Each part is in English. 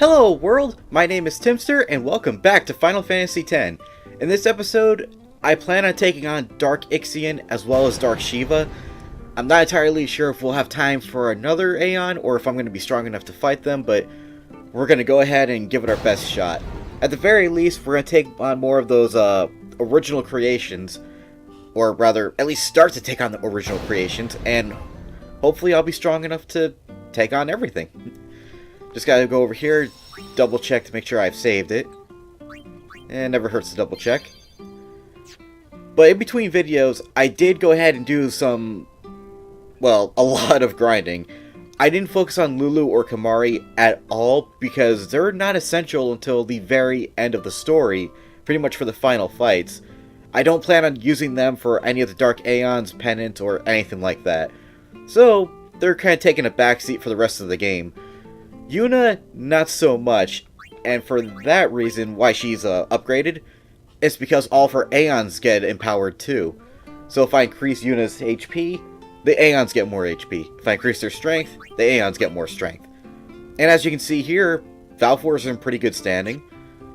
Hello world, my name is Timster and welcome back to Final Fantasy X. In this episode, I plan on taking on Dark Ixion as well as Dark Shiva. I'm not entirely sure if we'll have time for another Aeon or if I'm going to be strong enough to fight them, but we're going to go ahead and give it our best shot. At the very least, we're going to take on more of those original creations, or rather, at least start to take on the original creations, and hopefully I'll be strong enough to take on everything. Just gotta go over here, double check to make sure I've saved it. And it never hurts to double check. But in between videos, I did go ahead and do some, well, a lot of grinding. I didn't focus on Lulu or Kimahri at all because they're not essential until the very end of the story, pretty much for the final fights. I don't plan on using them for any of the Dark Aeons, Penance, or anything like that. So, they're kind of taking a backseat for the rest of the game. Yuna, not so much, and for that reason, why she's upgraded, it's because all of her Aeons get empowered too. So if I increase Yuna's HP, the Aeons get more HP. If I increase their strength, the Aeons get more strength. And as you can see here, Valvor's in pretty good standing.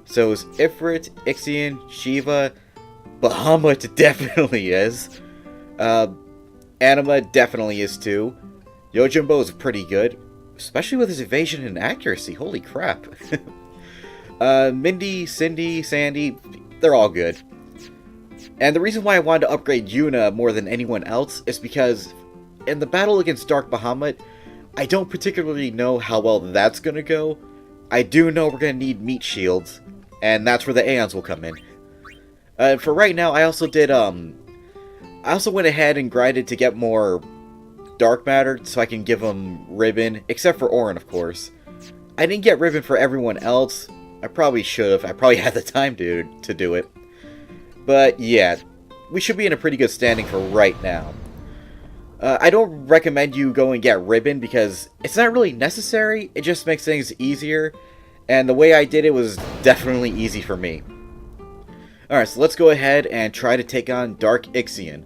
So is Ifrit, Ixion, Shiva, Bahamut definitely is. Anima definitely is too. Yojimbo is pretty good. Especially with his evasion and accuracy, holy crap. Mindy, Cindy, Sandy, they're all good. And the reason why I wanted to upgrade Yuna more than anyone else is because in the battle against Dark Bahamut, I don't particularly know how well that's going to go. I do know we're going to need meat shields, and that's where the Aeons will come in. For right now, I also went ahead and grinded to get more dark matter so I can give them ribbon, except for Auron, of course. I didn't get ribbon for everyone else. I probably should have. I probably had the time to do it. But yeah, we should be in a pretty good standing for right now. I don't recommend you go and get ribbon because it's not really necessary. It just makes things easier. And the way I did it was definitely easy for me. Alright, so let's go ahead and try to take on Dark Ixion.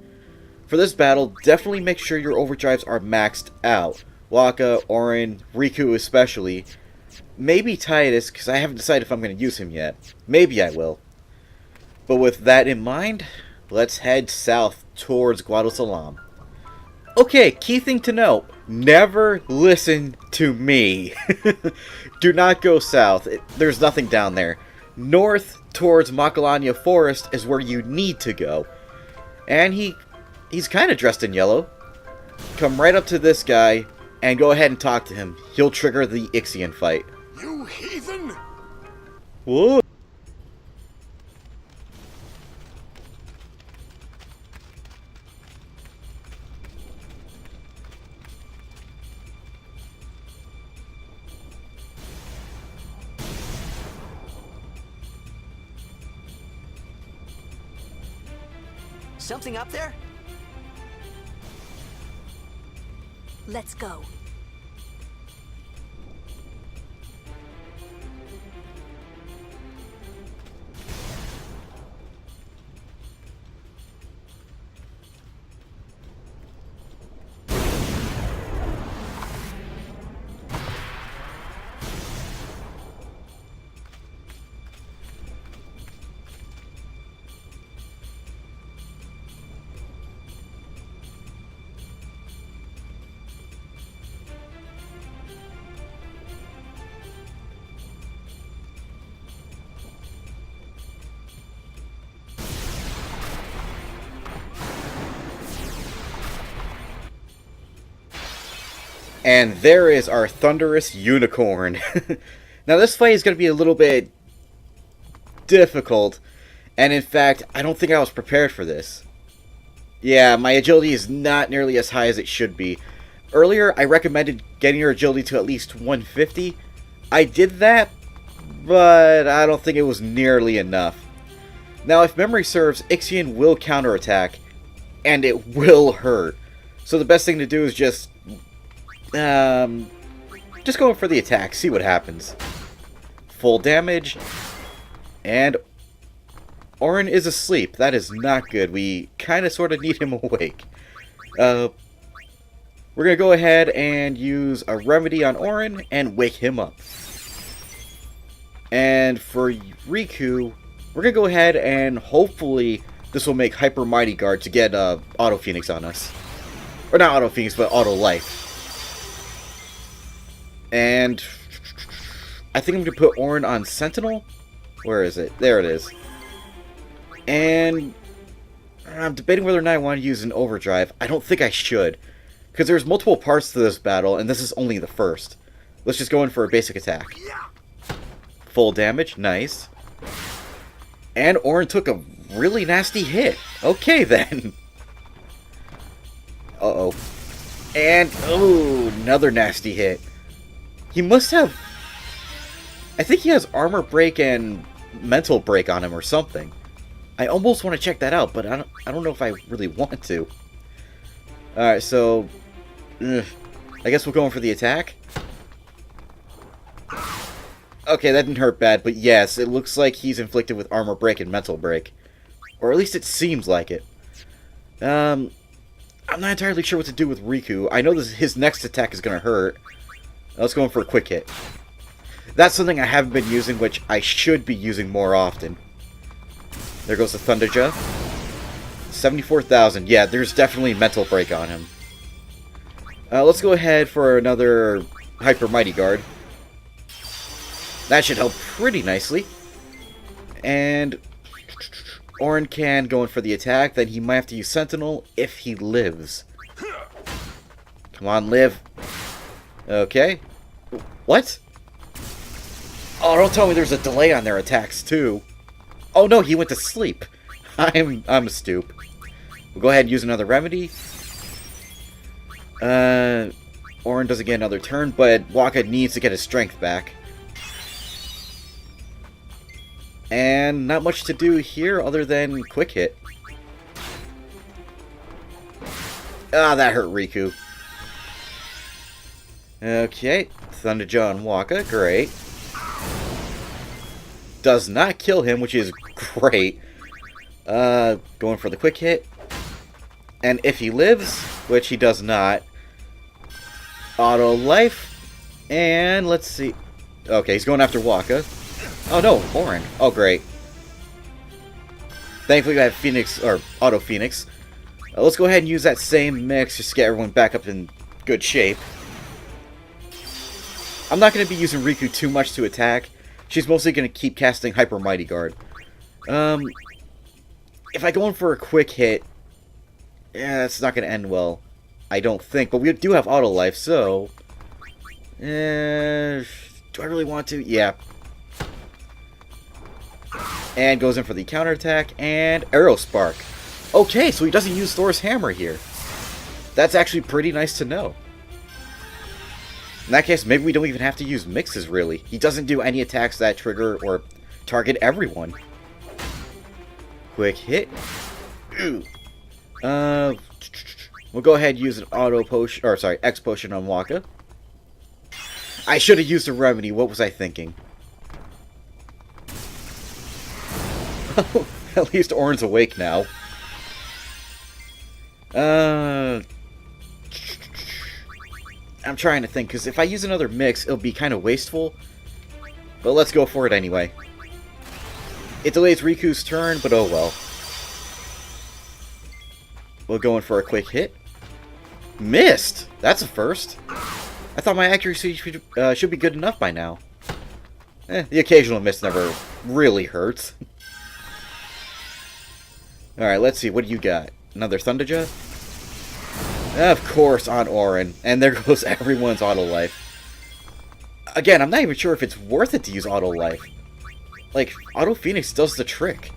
For this battle, definitely make sure your overdrives are maxed out. Wakka, Auron, Riku especially. Maybe Tidus, because I haven't decided if I'm going to use him yet. Maybe I will. But with that in mind, let's head south towards Guadalsalam. Okay, key thing to note. Never listen to me. Do not go south. There's nothing down there. North towards Macalania Forest is where you need to go. And he's kind of dressed in yellow. Come right up to this guy and go ahead and talk to him. He'll trigger the Ixion fight. You heathen! Whoa! Something up there? Let's go. And there is our thunderous unicorn. Now this fight is going to be a little bit difficult, and in fact, I don't think I was prepared for this. Yeah, my agility is not nearly as high as it should be. Earlier, I recommended getting your agility to at least 150. I did that, but I don't think it was nearly enough. Now, if memory serves, Ixion will counterattack, and it will hurt. So the best thing to do is just go for the attack, see what happens. Full damage, and Auron is asleep. That is not good. We kind of sort of need him awake. We're going to go ahead and use a remedy on Auron and wake him up. And for Riku, we're going to go ahead and hopefully this will make Hyper Mighty Guard to get Auto Phoenix on us. Or not Auto Phoenix, but Auto Life. And I think I'm going to put Auron on Sentinel. Where is it? There it is. And I'm debating whether or not I want to use an Overdrive. I don't think I should. Because there's multiple parts to this battle, and this is only the first. Let's just go in for a basic attack. Full damage. Nice. And Auron took a really nasty hit. Okay, then. Uh-oh. And, oh, another nasty hit. He must have... I think he has Armor Break and Mental Break on him or something. I almost want to check that out, but I don't know if I really want to. Alright, so... I guess we'll go in for the attack. Okay, that didn't hurt bad, but yes, it looks like he's inflicted with Armor Break and Mental Break. Or at least it seems like it. I'm not entirely sure what to do with Riku. I know his next attack is going to hurt. Let's go in for a quick hit. That's something I haven't been using, which I should be using more often. There goes the Thunderja. 74,000. Yeah, there's definitely Mental Break on him. Let's go ahead for another Hyper Mighty Guard. That should help pretty nicely. And Auron can go in for the attack. Then he might have to use Sentinel if he lives. Come on, live. Okay. What? Oh, don't tell me there's a delay on their attacks, too. Oh, no, he went to sleep. I'm a stoop. We'll go ahead and use another remedy. Auron doesn't get another turn, but Wakka needs to get his strength back. And not much to do here other than quick hit. Ah, that hurt Riku. Okay, Thunderja on Wakka, great. Does not kill him, which is great. Going for the quick hit. And if he lives, which he does not, Auto Life. And let's see. Okay, he's going after Wakka. Oh no, Auron. Oh great. Thankfully I have Phoenix, or Auto Phoenix. Let's go ahead and use that same mix just to get everyone back up in good shape. I'm not going to be using Riku too much to attack. She's mostly going to keep casting Hyper Mighty Guard. If I go in for a quick hit, yeah, that's not going to end well. I don't think. But we do have Auto Life, so... do I really want to? Yeah. And goes in for the counterattack, and Arrow Spark. Okay, so he doesn't use Thor's Hammer here. That's actually pretty nice to know. In that case, maybe we don't even have to use mixes, really. He doesn't do any attacks that trigger or target everyone. Quick hit. Ooh. We'll go ahead and use an auto potion, or sorry, X potion on Wakka. I should have used a remedy. What was I thinking? At least Auron's awake now. I'm trying to think, because if I use another mix, it'll be kind of wasteful. But let's go for it anyway. It delays Riku's turn, but oh well. We'll go in for a quick hit. Missed! That's a first. I thought my accuracy should be good enough by now. The occasional miss never really hurts. Alright, let's see. What do you got? Another Thunderja? Of course, on Auron. And there goes everyone's Auto Life. Again, I'm not even sure if it's worth it to use Auto Life. Like, Auto Phoenix does the trick.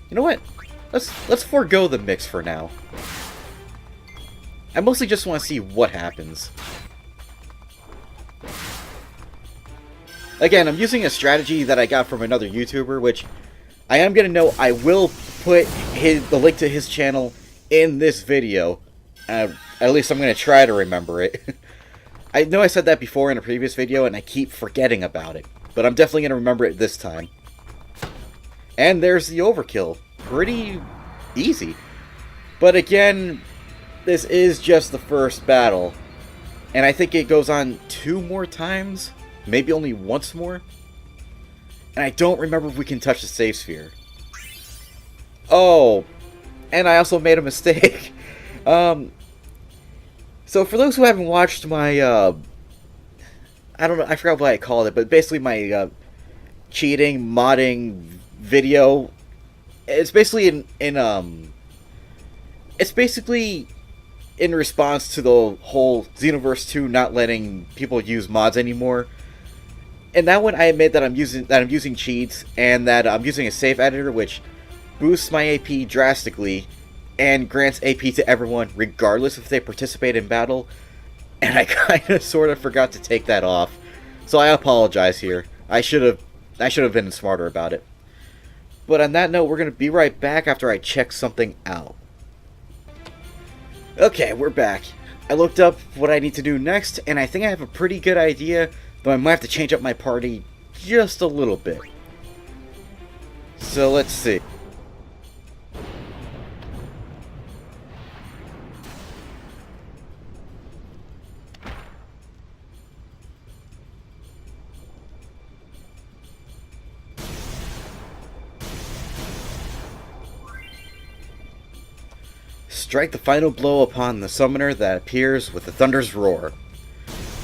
You know what? Let's forego the mix for now. I mostly just want to see what happens. Again, I'm using a strategy that I got from another YouTuber, which I am going to note I will put the link to his channel in this video. At least I'm going to try to remember it. I know I said that before in a previous video, and I keep forgetting about it. But I'm definitely going to remember it this time. And there's the overkill. Pretty easy. But again, this is just the first battle. And I think it goes on 2 more times. Maybe only once more. And I don't remember if we can touch the save sphere. Oh, and I also made a mistake. So for those who haven't watched my, I don't know, I forgot what I called it, but basically my cheating, modding video, it's basically it's basically in response to the whole Xenoverse 2 not letting people use mods anymore. And that one I admit that I'm using cheats and that I'm using a save editor which boosts my AP drastically and grants AP to everyone regardless if they participate in battle. And I kind of sort of forgot to take that off. So I apologize here. I should have been smarter about it. But on that note, we're going to be right back after I check something out. Okay, we're back. I looked up what I need to do next, and I think I have a pretty good idea, though I might have to change up my party just a little bit. So let's see. Strike the final blow upon the summoner that appears with the thunder's roar.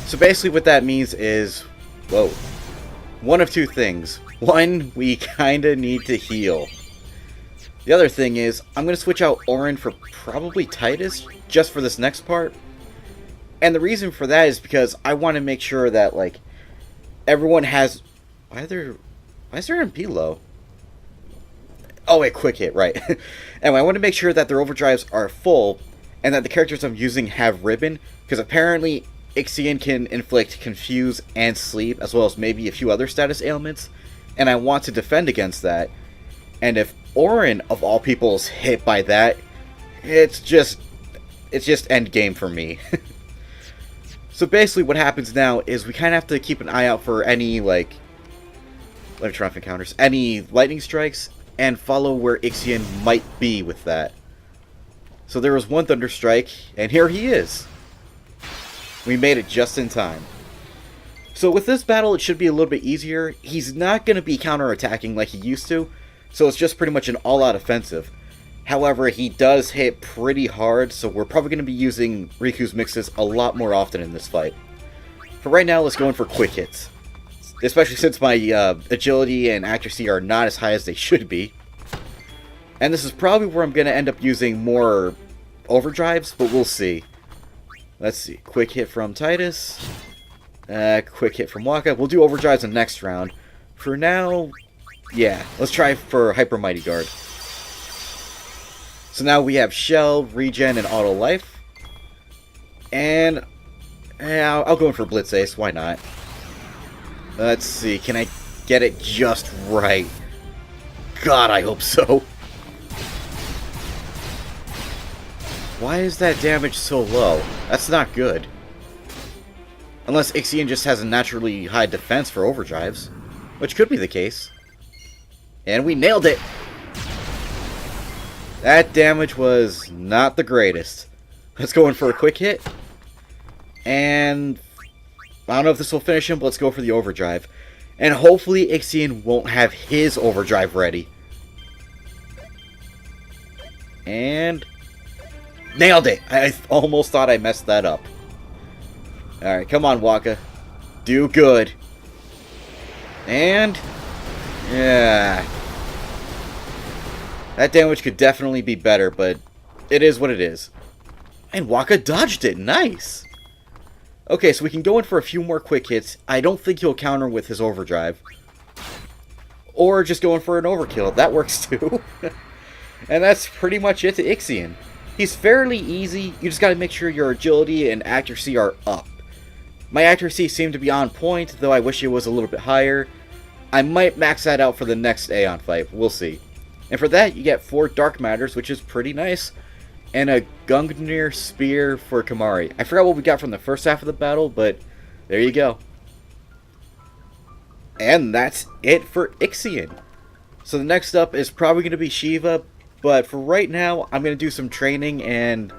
So basically what that means is, whoa, one of two things. One, we kinda need to heal. The other thing is, I'm gonna switch out Orin for probably Titus, just for this next part. And the reason for that is because I want to make sure that, like, everyone has... Why is their MP low? Oh wait, quick hit, right. Anyway, I want to make sure that their overdrives are full, and that the characters I'm using have ribbon, because apparently Ixion can inflict confuse and sleep, as well as maybe a few other status ailments, and I want to defend against that. And if Orin, of all people, is hit by that, it's just end game for me. So basically what happens now is we kind of have to keep an eye out for any, like, electronic encounters, any lightning strikes, and follow where Ixion might be with that. So there was one Thunder Strike, and here he is. We made it just in time. So with this battle, it should be a little bit easier. He's not going to be counterattacking like he used to, so it's just pretty much an all-out offensive. However, he does hit pretty hard, so we're probably going to be using Riku's mixes a lot more often in this fight. For right now, let's go in for quick hits. Especially since my agility and accuracy are not as high as they should be. And this is probably where I'm going to end up using more overdrives, but we'll see. Let's see. Quick hit from Titus. Quick hit from Waka. We'll do overdrives in the next round. For now, yeah. Let's try for Hyper Mighty Guard. So now we have Shell, Regen, and Auto Life. And yeah, I'll go in for Blitz Ace. Why not? Let's see, can I get it just right? God, I hope so. Why is that damage so low? That's not good. Unless Ixion just has a naturally high defense for overdrives, which could be the case. And we nailed it! That damage was not the greatest. Let's go in for a quick hit. And I don't know if this will finish him, but let's go for the overdrive. And hopefully Ixion won't have his overdrive ready. And nailed it! I almost thought I messed that up. Alright, come on, Waka. Do good. And yeah. That damage could definitely be better, but it is what it is. And Waka dodged it. Nice! Okay, so we can go in for a few more quick hits. I don't think he'll counter with his overdrive. Or just go in for an overkill. That works too. And that's pretty much it to Ixion. He's fairly easy. You just gotta make sure your agility and accuracy are up. My accuracy seemed to be on point, though I wish it was a little bit higher. I might max that out for the next Aeon fight. We'll see. And for that, you get 4 Dark Matters, which is pretty nice. And a Gungnir Spear for Kimahri. I forgot what we got from the first half of the battle, but there you go. And that's it for Ixion. So the next up is probably going to be Shiva, but for right now, I'm going to do some training and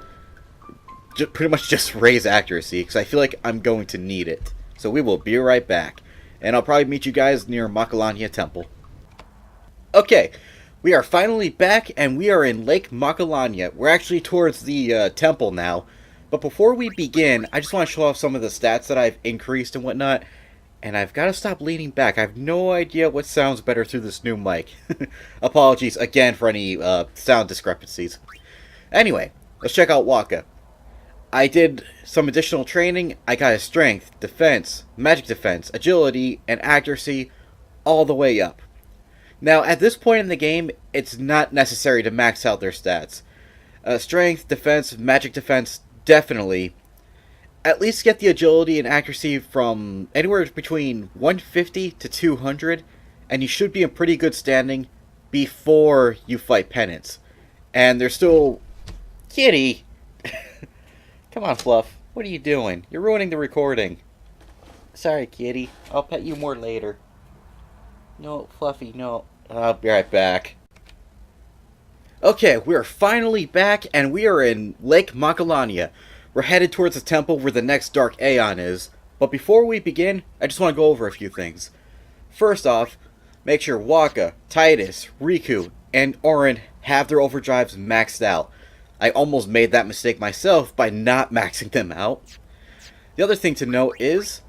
pretty much just raise accuracy, because I feel like I'm going to need it. So we will be right back. and I'll probably meet you guys near Makalania Temple. Okay, we are finally back, and we are in Lake Makalania. We're actually towards the temple now. But before we begin, I just want to show off some of the stats that I've increased and whatnot. And I've got to stop leaning back. I have no idea what sounds better through this new mic. Apologies again for any sound discrepancies. Anyway, let's check out Waka. I did some additional training. I got his strength, defense, magic defense, agility, and accuracy all the way up. Now, at this point in the game, it's not necessary to max out their stats. Strength, defense, magic defense, definitely. At least get the agility and accuracy from anywhere between 150 to 200, and you should be in pretty good standing before you fight penance. And there's still... Kitty! Come on, Fluff. What are you doing? You're ruining the recording. Sorry, Kitty. I'll pet you more later. No, Fluffy, no. I'll be right back. Okay, we are finally back, and we are in Lake Makalania. We're headed towards the temple where the next Dark Aeon is. But before we begin, I just want to go over a few things. First off, make sure Waka, Titus, Riku, and Auron have their overdrives maxed out. I almost made that mistake myself by not maxing them out. The other thing to note is,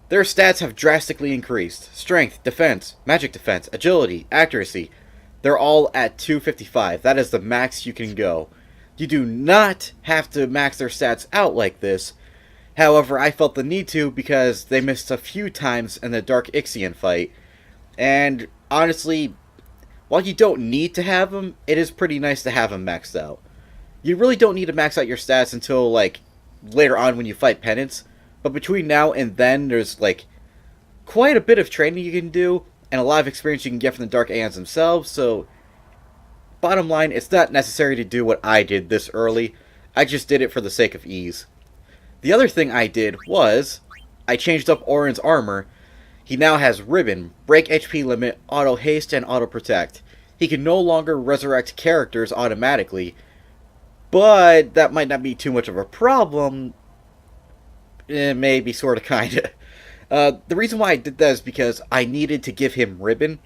their stats have drastically increased. Strength, defense, magic defense, agility, accuracy. They're all at 255. That is the max you can go. You do not have to max their stats out like this. However, I felt the need to because they missed a few times in the Dark Ixion fight. And honestly, while you don't need to have them, it is pretty nice to have them maxed out. You really don't need to max out your stats until, like, later on when you fight penance. But between now and then, there's, like, quite a bit of training you can do, and a lot of experience you can get from the Dark Aeons themselves, so... Bottom line, it's not necessary to do what I did this early. I just did it for the sake of ease. The other thing I did was, I changed up Auron's armor. He now has Ribbon, Break HP Limit, Auto Haste, and Auto Protect. He can no longer resurrect characters automatically, but that might not be too much of a problem. Maybe, sorta, kinda. The reason why I did that is because I needed to give him Ribbon,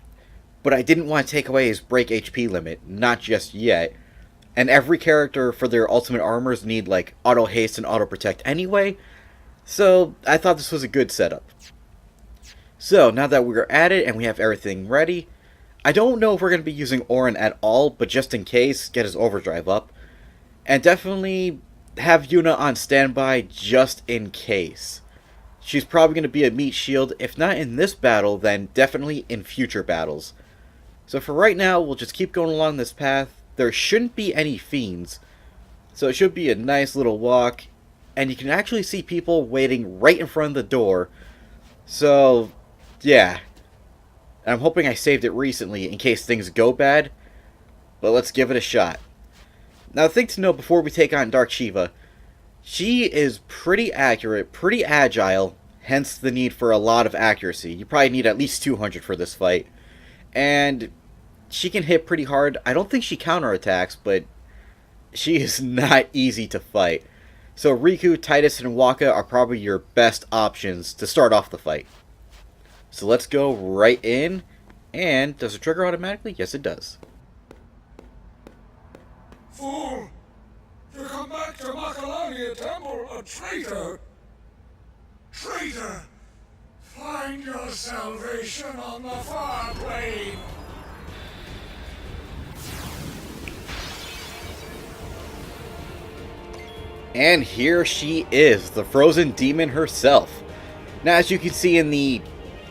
but I didn't want to take away his break HP limit, not just yet. And every character for their ultimate armors need, like, auto haste and auto protect anyway, so I thought this was a good setup. So, now that we're at it and we have everything ready, I don't know if we're going to be using Auron at all, but just in case, get his overdrive up. And definitely have Yuna on standby just in case. She's probably going to be a meat shield, if not in this battle, then definitely in future battles. So for right now, we'll just keep going along this path. There shouldn't be any fiends, so it should be a nice little walk. And you can actually see people waiting right in front of the door. So, yeah. I'm hoping I saved it recently in case things go bad, but let's give it a shot. Now, the thing to know before we take on Dark Shiva, she is pretty accurate, pretty agile, hence the need for a lot of accuracy. You probably need at least 200 for this fight. And she can hit pretty hard. I don't think she counterattacks, but she is not easy to fight. So Riku, Titus, and Waka are probably your best options to start off the fight. So let's go right in. And does it trigger automatically? Yes, it does. Fool! You come back to Makalania Temple a traitor! Traitor! Find your salvation on the far plane! And here she is, the frozen demon herself. Now, as you can see in the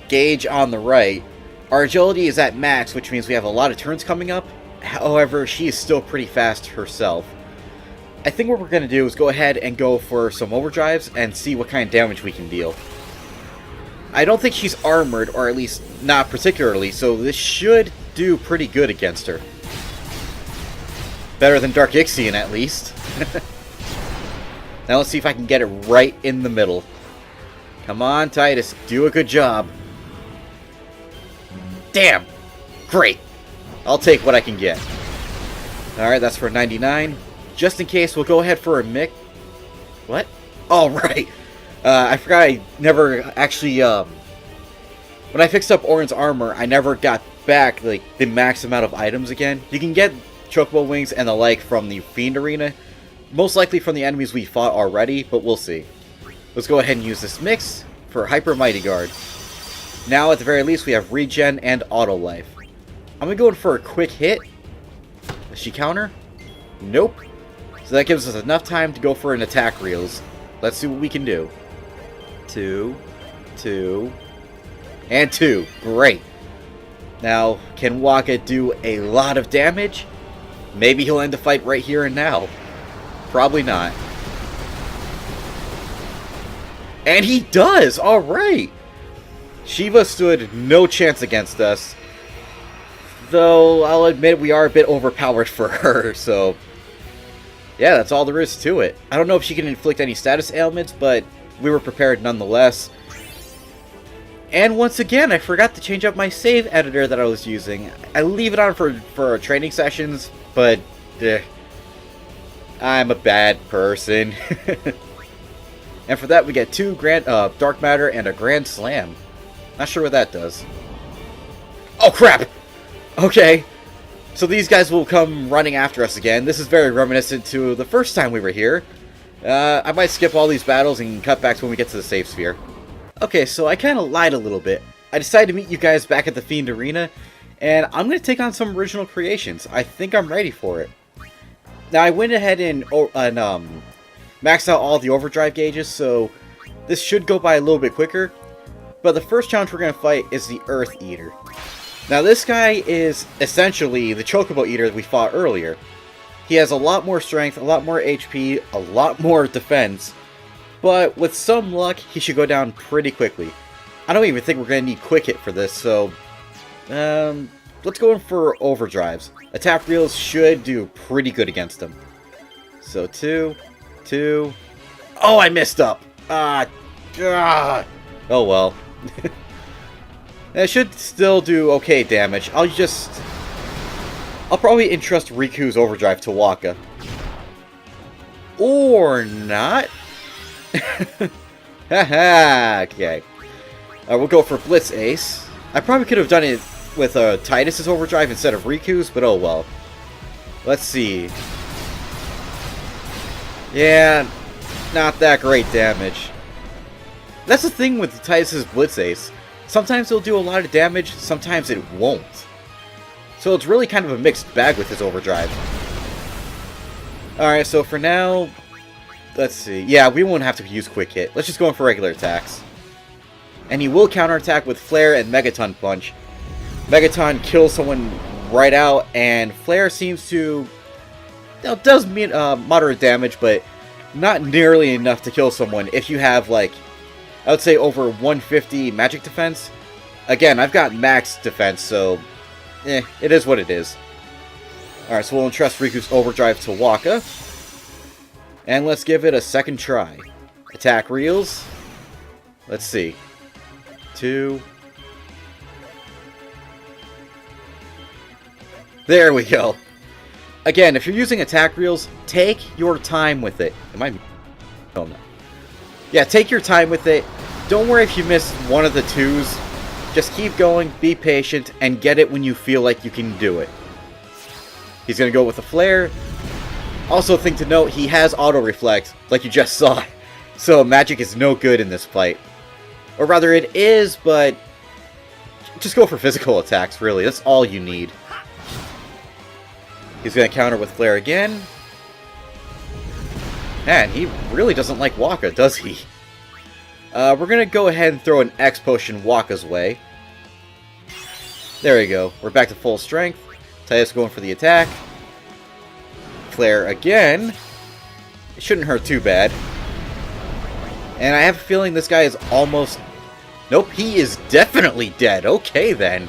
gauge on the right, our agility is at max, which means we have a lot of turns coming up. However, she is still pretty fast herself. I think what we're going to do is go ahead and go for some overdrives and see what kind of damage we can deal. I don't think she's armored, or at least not particularly, so this should do pretty good against her. Better than Dark Ixion, at least. Now let's see if I can get it right in the middle. Come on, Titus, do a good job. Damn! Great! I'll take what I can get. Alright, that's for 99. Just in case, we'll go ahead for a mic. What? Oh, right! I forgot I never actually When I fixed up Orin's armor, I never got back like the max amount of items again. You can get chocobo wings and the like from the Fiend Arena, most likely from the enemies we fought already, but we'll see. Let's go ahead and use this mix for Hyper Mighty Guard. Now, at the very least, we have regen and auto life. I'm gonna go in for a quick hit. Does she counter? Nope. So that gives us enough time to go for an attack reels. Let's see what we can do. 2, 2, and 2. Great. Now, can Waka do a lot of damage? Maybe he'll end the fight right here and now. Probably not. And he does! Alright! Shiva stood no chance against us. Though, I'll admit we are a bit overpowered for her, so... yeah, that's all there is to it. I don't know if she can inflict any status ailments, but we were prepared nonetheless. And once again, I forgot to change up my save editor that I was using. I leave it on for training sessions, but... I'm a bad person. And for that, we get 2 Dark Matter and a Grand Slam. Not sure what that does. Oh, crap! Okay. So these guys will come running after us again. This is very reminiscent to the first time we were here. I might skip all these battles and cut back to when we get to the save sphere. Okay, so I kind of lied a little bit. I decided to meet you guys back at the Fiend Arena, and I'm going to take on some original creations. I think I'm ready for it. Now, I went ahead and maxed out all the overdrive gauges, so this should go by a little bit quicker. But the first challenge we're going to fight is the Earth Eater. Now, this guy is essentially the Chocobo Eater that we fought earlier. He has a lot more strength, a lot more HP, a lot more defense, but with some luck, he should go down pretty quickly. I don't even think we're going to need Quick Hit for this, so let's go in for overdrives. Attack reels should do pretty good against him. So 2, 2... oh, I messed up! Oh well. It should still do okay damage. I'll probably entrust Riku's overdrive to Waka. Or not. Haha, okay. We'll go for Blitz Ace. I probably could have done it with Titus's overdrive instead of Riku's, but oh well. Let's see. Yeah, not that great damage. That's the thing with Titus's Blitz Ace. Sometimes it'll do a lot of damage, sometimes it won't. So it's really kind of a mixed bag with his overdrive. Alright, so for now, let's see. Yeah, we won't have to use Quick Hit. Let's just go in for regular attacks. And he will counterattack with Flare and Megaton Punch. Megaton kills someone right out, and Flare seems to... it does mean moderate damage, but not nearly enough to kill someone if you have, like, I would say over 150 magic defense. Again, I've got max defense, so it is what it is. Alright, so we'll entrust Riku's overdrive to Waka. And let's give it a second try. Attack reels. Let's see. 2. There we go. Again, if you're using attack reels, take your time with it. Am I... oh no. Yeah, take your time with it. Don't worry if you miss one of the 2s. Just keep going, be patient, and get it when you feel like you can do it. He's going to go with a Flare. Also, thing to note, he has Auto Reflect, like you just saw. So magic is no good in this fight. Or rather, it is, but just go for physical attacks, really. That's all you need. He's going to counter with Flare again. Man, he really doesn't like Waka, does he? We're going to go ahead and throw an X Potion Waka's way. There we go. We're back to full strength. Titus going for the attack. Flare again. It shouldn't hurt too bad. And I have a feeling this guy is almost... nope, he is definitely dead. Okay, then.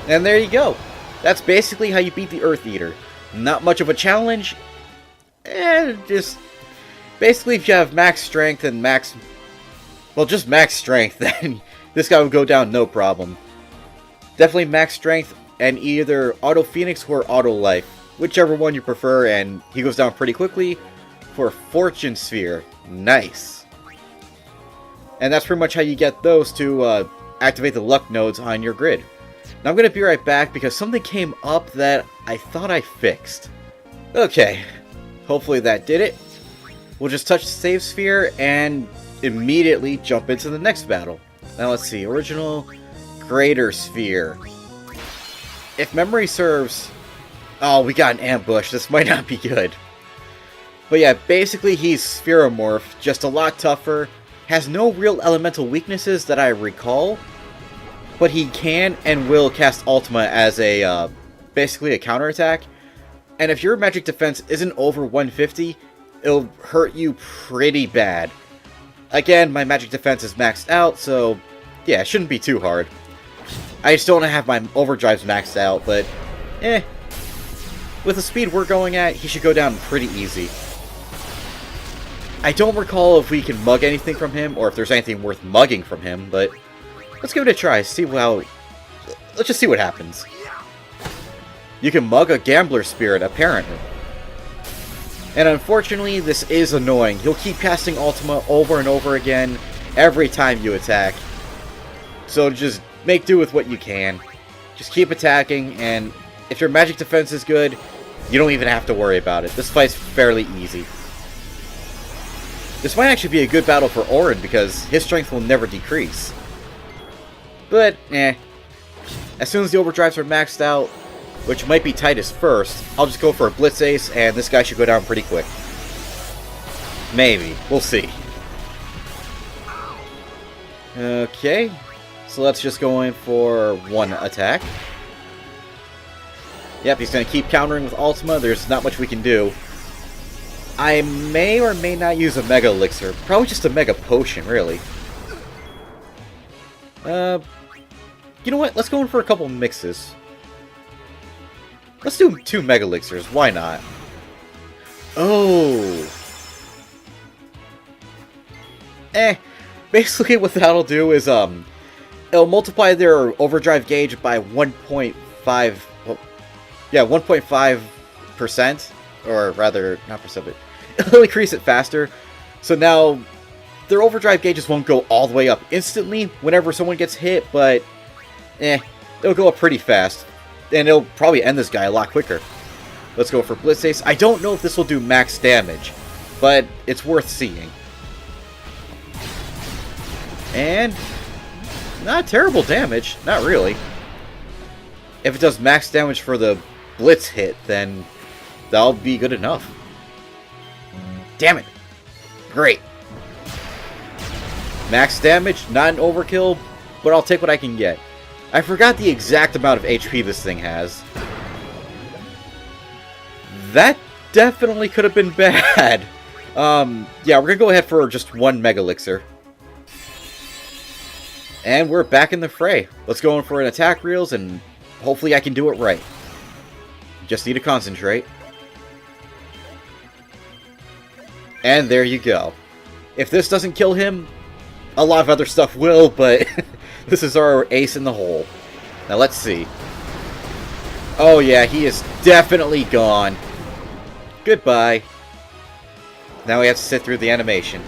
And there you go. That's basically how you beat the Earth Eater. Not much of a challenge. Just... basically, if you have max strength and max... well, just max strength, then this guy would go down no problem. Definitely max strength and either Auto Phoenix or Auto Life. Whichever one you prefer, and he goes down pretty quickly for Fortune Sphere. Nice. And that's pretty much how you get those to activate the luck nodes on your grid. Now I'm going to be right back because something came up that I thought I fixed. Okay, hopefully that did it. We'll just touch the save sphere and immediately jump into the next battle. Now let's see, original Greater Sphere. If memory serves... Oh, we got an ambush. This might not be good. But yeah, basically he's Spheromorph, just a lot tougher. Has no real elemental weaknesses that I recall. But he can and will cast Ultima as a, basically a counterattack. And if your magic defense isn't over 150, it'll hurt you pretty bad. Again, my magic defense is maxed out, so yeah, it shouldn't be too hard. I just don't have my overdrives maxed out, but with the speed we're going at, he should go down pretty easy. I don't recall if we can mug anything from him, or if there's anything worth mugging from him, but let's give it a try, see how... Let's just see what happens. You can mug a Gambler Spirit, apparently. And unfortunately, this is annoying. He'll keep casting Ultima over and over again every time you attack. So just make do with what you can. Just keep attacking, and if your magic defense is good, you don't even have to worry about it. This fight's fairly easy. This might actually be a good battle for Auron, because his strength will never decrease. But, as soon as the overdrives are maxed out, which might be Titus first, I'll just go for a Blitz Ace, and this guy should go down pretty quick. Maybe. We'll see. Okay. So let's just go in for one attack. Yep, he's going to keep countering with Ultima. There's not much we can do. I may or may not use a Mega Elixir. Probably just a Mega Potion, really. You know what? Let's go in for a couple mixes. Let's do 2 Mega Elixirs. Why not? Oh. Basically what that'll do is, it'll multiply their overdrive gauge by 1.5... Well, yeah, 1.5%. Or rather, not percent, but it'll increase it faster. So now, their overdrive gauges won't go all the way up instantly whenever someone gets hit, but... it'll go up pretty fast. And it'll probably end this guy a lot quicker. Let's go for Blitz Ace. I don't know if this will do max damage, but it's worth seeing. And not terrible damage, not really. If it does max damage for the Blitz hit, then that'll be good enough. Damn it. Great. Max damage, not an overkill, but I'll take what I can get. I forgot the exact amount of HP this thing has. That definitely could have been bad. Yeah, we're gonna go ahead for just 1 Mega Elixir. And we're back in the fray. Let's go in for an attack reels, and hopefully I can do it right. Just need to concentrate. And there you go. If this doesn't kill him, a lot of other stuff will, but this is our ace in the hole. Now let's see. Oh yeah, he is definitely gone. Goodbye. Now we have to sit through the animation.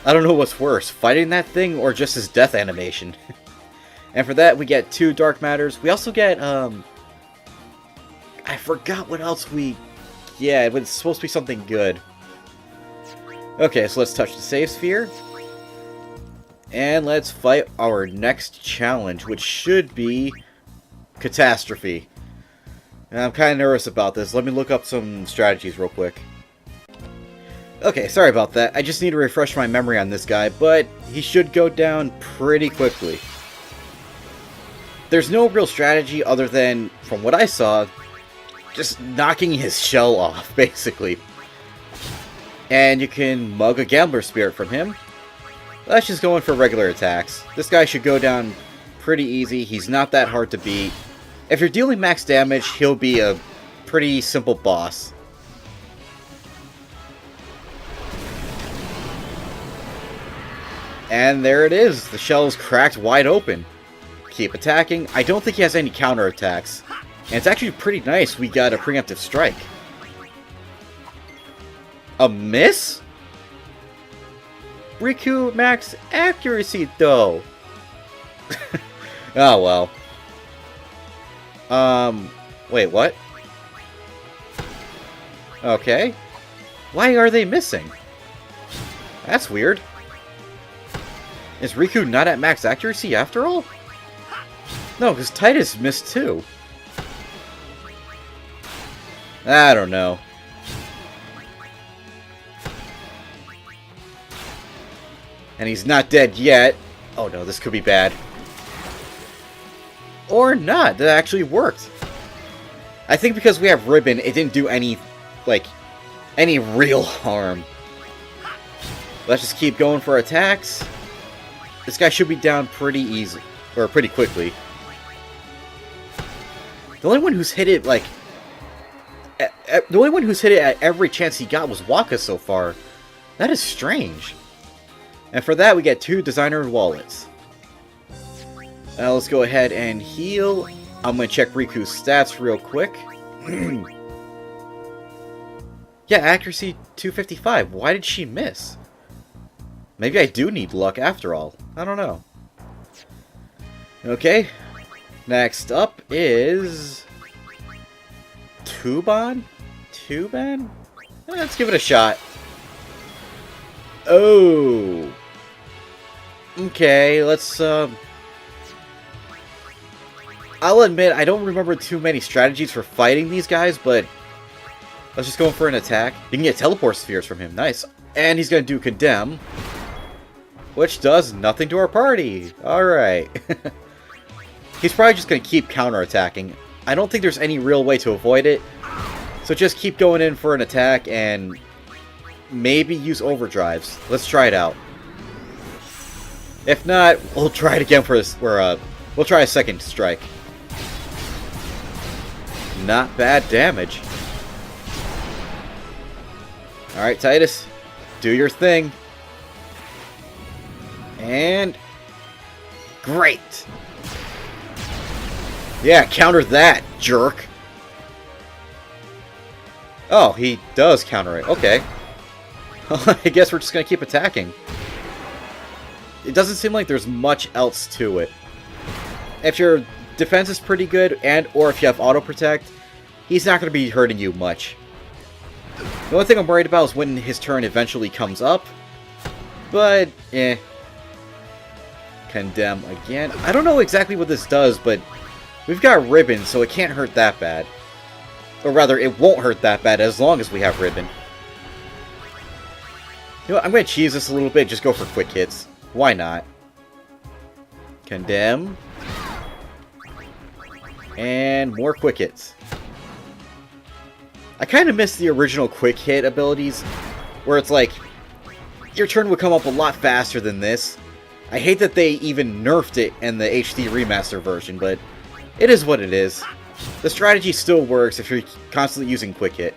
I don't know what's worse, fighting that thing or just his death animation. And for that, we get 2 Dark Matters. We also get, I forgot what else we... Yeah, it was supposed to be something good. Okay, so let's touch the save sphere. And let's fight our next challenge, which should be Catastrophe. And I'm kind of nervous about this. Let me look up some strategies real quick. Okay, sorry about that. I just need to refresh my memory on this guy, but he should go down pretty quickly. There's no real strategy other than, from what I saw, just knocking his shell off, basically. And you can mug a Gambler Spirit from him. Let's just go in for regular attacks. This guy should go down pretty easy. He's not that hard to beat. If you're dealing max damage, he'll be a pretty simple boss. And there it is. The shell is cracked wide open. Keep attacking. I don't think he has any counterattacks. And it's actually pretty nice we got a preemptive strike. A miss? Riku max accuracy though. Oh well. Wait, what? Okay. Why are they missing? That's weird. Is Riku not at max accuracy after all? No, because Titus missed too. I don't know. And he's not dead yet. Oh no, this could be bad. Or not. That actually worked. I think because we have Ribbon, it didn't do any, like, any real harm. Let's just keep going for attacks. This guy should be down pretty easy, or pretty quickly. The only one who's hit it, like, the only one who's hit it at every chance he got was Waka so far. That is strange. And for that, we get 2 designer wallets. Now let's go ahead and heal. I'm going to check Riku's stats real quick. Yeah, accuracy 255. Why did she miss? Maybe I do need luck after all. I don't know. Okay. Next up is... Tuban? Tuban? Let's give it a shot. Oh. Okay, let's, I'll admit, I don't remember too many strategies for fighting these guys, but let's just go in for an attack. You can get teleport spheres from him. Nice. And he's going to do Condemn, which does nothing to our party. Alright. He's probably just going to keep counterattacking. I don't think there's any real way to avoid it. So just keep going in for an attack and maybe use overdrives. Let's try it out. If not, we'll try it again for this. We'll try a second strike. Not bad damage. Alright, Titus. Do your thing. And... great! Yeah, counter that, jerk! Oh, he does counter it. Okay. I guess we're just gonna keep attacking. It doesn't seem like there's much else to it. If your defense is pretty good, or if you have auto protect, he's not going to be hurting you much. The only thing I'm worried about is when his turn eventually comes up. But, eh. Condemn again. I don't know exactly what this does, but we've got Ribbon, so it can't hurt that bad. Or rather, it won't hurt that bad as long as we have Ribbon. You know what, I'm going to cheese this a little bit, just go for quick hits. Why not? Condemn. And more quick hits. I kind of miss the original quick hit abilities, where it's like, your turn would come up a lot faster than this. I hate that they even nerfed it in the HD Remaster version, but it is what it is. The strategy still works if you're constantly using quick hit.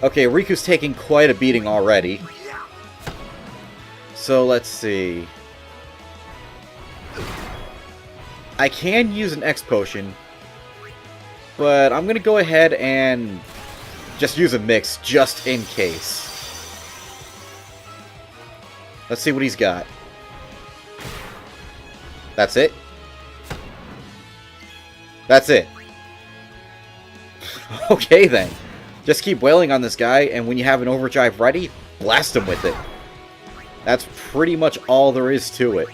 Okay, Riku's taking quite a beating already. So let's see. I can use an X potion, but I'm gonna go ahead and just use a mix just in case. Let's see what he's got. That's it? That's it. Okay then. Just keep wailing on this guy, and when you have an overdrive ready, blast him with it. That's pretty much all there is to it.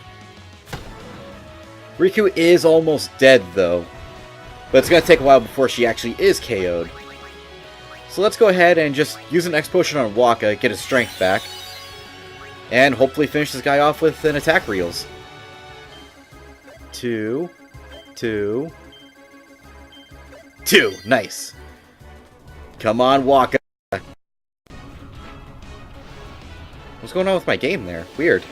Riku is almost dead, though. But it's going to take a while before she actually is KO'd. So let's go ahead and just use an X potion on Waka, get his strength back. And hopefully finish this guy off with an attack reels. 2. Nice. Come on, Waka. What's going on with my game there? Weird.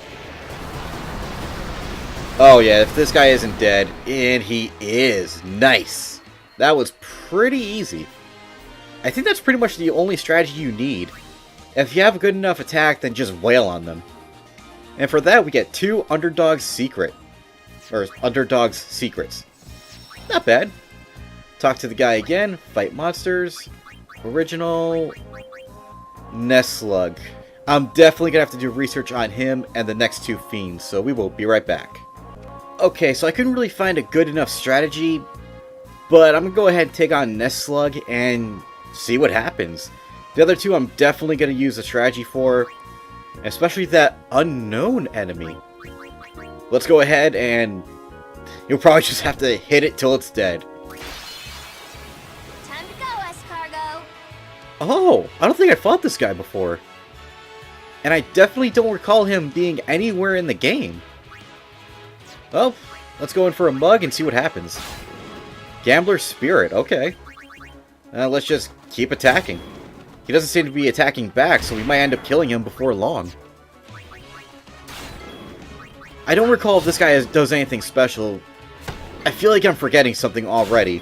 Oh yeah, if this guy isn't dead, and he is. Nice. That was pretty easy. I think that's pretty much the only strategy you need. If you have a good enough attack, then just wail on them. And for that, we get 2 Underdog's Secrets. Not bad. Talk to the guy again. Fight monsters. Original. Nestslug. I'm definitely gonna have to do research on him and the next 2 fiends, so we will be right back. Okay, so I couldn't really find a good enough strategy, but I'm gonna go ahead and take on Nestslug and see what happens. The other 2 I'm definitely gonna use a strategy for, especially that unknown enemy. Let's go ahead and you'll probably just have to hit it till it's dead. Time to go, Escargo. Oh, I don't think I fought this guy before. And I definitely don't recall him being anywhere in the game. Well, let's go in for a mug and see what happens. Gambler's Spirit, okay. Let's just keep attacking. He doesn't seem to be attacking back, so we might end up killing him before long. I don't recall if this guy does anything special. I feel like I'm forgetting something already.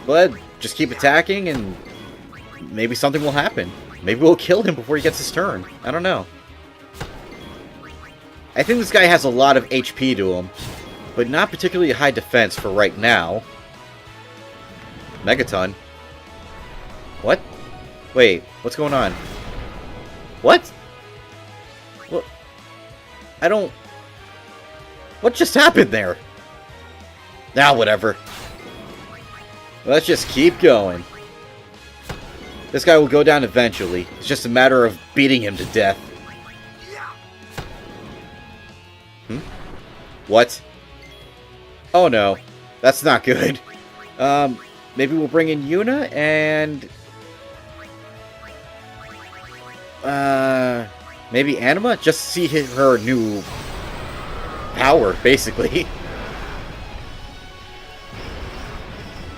But just keep attacking and maybe something will happen. Maybe we'll kill him before he gets his turn. I don't know. I think this guy has a lot of HP to him, but not particularly high defense for right now. Megaton. What? Wait, what's going on? What? What? I don't... What just happened there? Now, whatever. Let's just keep going. This guy will go down eventually. It's just a matter of beating him to death. What? Oh no. That's not good. Maybe we'll bring in Yuna and... maybe Anima? Just to see her new power, basically.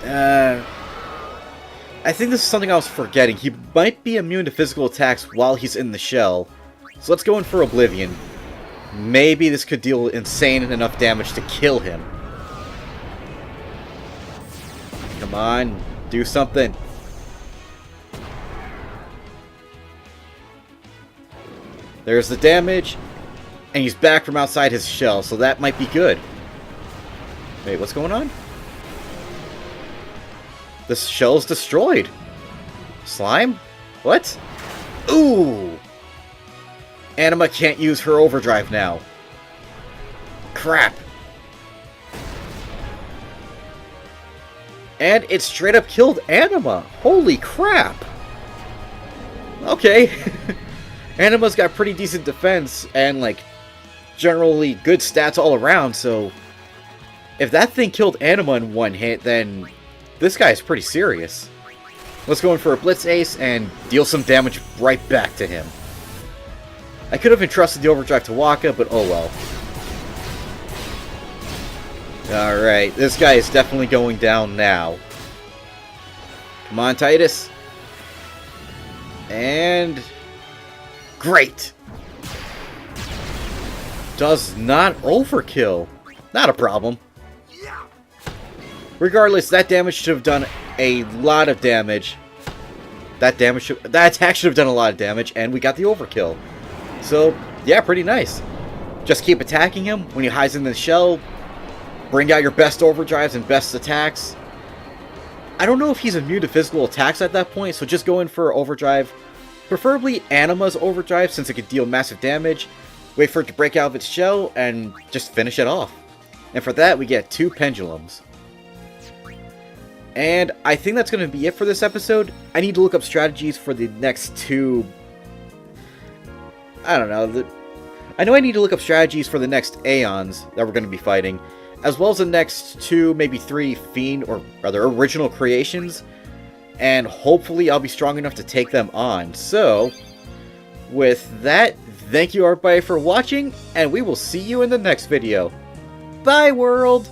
I think this is something I was forgetting. He might be immune to physical attacks while he's in the shell. So let's go in for Oblivion. Maybe this could deal insane enough damage to kill him. Come on, do something. There's the damage, and he's back from outside his shell, so that might be good. Wait, what's going on? This shell's destroyed. Slime? What? Ooh! Anima can't use her overdrive now. Crap. And it straight up killed Anima. Holy crap. Okay. Anima's got pretty decent defense and, like, generally good stats all around, so if that thing killed Anima in one hit, then this guy's pretty serious. Let's go in for a Blitz Ace and deal some damage right back to him. I could have entrusted the overdrive to Waka, but oh well. Alright, this guy is definitely going down now. Come on, Titus. And... great! Does not overkill. Not a problem. Regardless, that damage should have done a lot of damage. That attack should have done a lot of damage, and we got the overkill. So, yeah, pretty nice. Just keep attacking him. When he hides in the shell, bring out your best overdrives and best attacks. I don't know if he's immune to physical attacks at that point, so just go in for overdrive. Preferably Anima's overdrive, since it could deal massive damage. Wait for it to break out of its shell, and just finish it off. And for that, we get 2 pendulums. And I think that's going to be it for this episode. I need to look up strategies for the next 2... I don't know. I know I need to look up strategies for the next Aeons that we're going to be fighting, as well as the next 2, maybe 3 Fiend, or rather original creations, and hopefully I'll be strong enough to take them on. So, with that, thank you everybody for watching, and we will see you in the next video. Bye, world!